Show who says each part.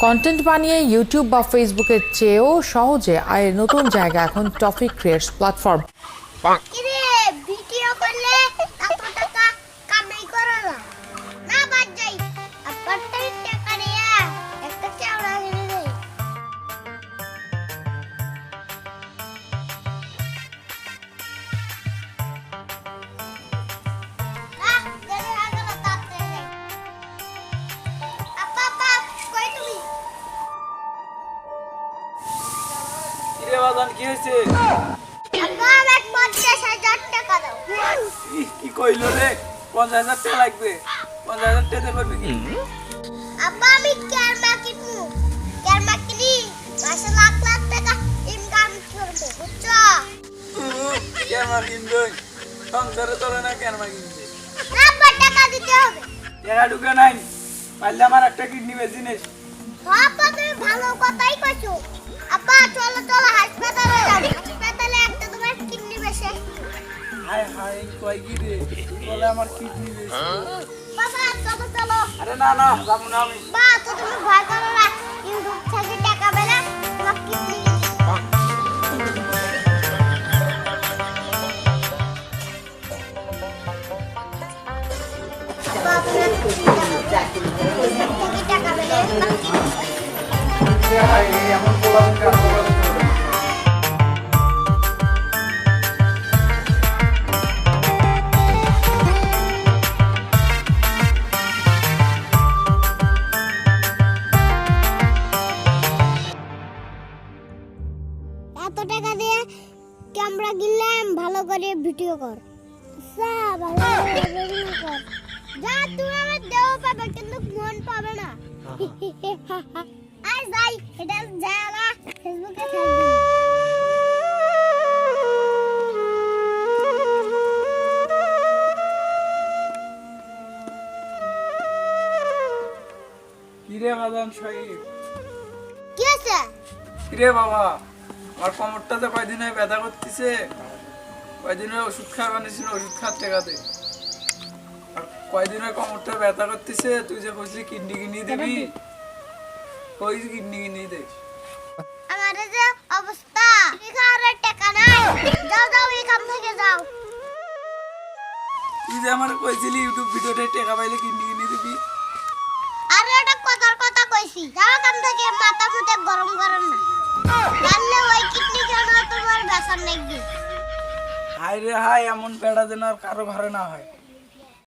Speaker 1: Content বানিয়ে YouTube বা ফেসবুকের চেয়েও সহজে আয়ের নতুন জায়গা এখন টপিক ক্রিয়েটস প্ল্যাটফর্ম।
Speaker 2: কিরে ভিডিও করলে এত টাকা কামাই করা না বাদ যাই আপনারটাই টাকা নিয়ে একটা চাওড়া কিনে দেই
Speaker 3: কি হয়েছে? কি কইলো রে? 50,000 টাকা লাগবে। 50,000 টাকা পারবি কি?
Speaker 2: আব্বা আমি ক্যারমা কিনবো। ক্যারমা কিনি মাসে লাখ লাখ টাকা ইনকাম করবো বুঝছো?
Speaker 3: ক্যামেরা কিনবে। সংসারে চলে না ক্যামেরা কিনবে।
Speaker 2: না আব্বা টাকা দিতে হবে।
Speaker 3: টাকা ঢুকে নাই। পারলে আমার একটা কিডনি বেশি নেই।
Speaker 2: আব্বা তুমি ভালো কথাই কইছো। আব্বা চলো চলো হাসপাতালে যাই। হাসপাতালে একটা তোমার কিডনি বেশি।
Speaker 3: হায় হায় কই কি রে? বলে আমার কিডনি বেশি।
Speaker 2: বাবা চলো চলো।
Speaker 3: আরে না না যাবো না আমি।
Speaker 2: বা তো তুমি ভয় করো না। ইউটিউব থেকে টাকা পেলে তোমার কিডনি টাকা পেলে
Speaker 3: এমন বলা
Speaker 2: এত টাকা দিয়ে ক্যামেরা কিনলাম ভালো করে ভিডিও কর ভালো করে ভিডিও কর যা তুমি আমার দেহ পাবে কিন্তু মন পাবে না আর যাই এটা জায়গা ফেসবুকে থাকবে
Speaker 3: কিরে বাদাম সাহেব
Speaker 2: কি আছে
Speaker 3: কিরে বাবা আমার কোমরটাতে কয়দিন হয় ব্যথা করতেছে কয়দিন হয় ওষুধ খাওয়া বানিয়েছিল ওষুধ খাতে খাতে আর কয়দিন হয় কোমরটা ব্যথা করতেছে তুই যে কইছিলি কিডনি কিনে দিবি ওই কিডনি কিনে দে
Speaker 2: আমার যে অবস্থা এখানে টাকা নাই যাও যাও এখান থেকে যাও
Speaker 3: তুই যে আমার কইছিলি ইউটিউব ভিডিওতে টাকা পাইলে কিডনি কিনে দিবি
Speaker 2: আরে এটা কথার কথা কইছি যাও এখান থেকে মাথা মুটে গরম করেন না জানলে ওই কিডনি কেন তোমার বেসার নাকি
Speaker 3: হায় রে হায় এমন বেড়া যেন আর কারো ঘরে না হয়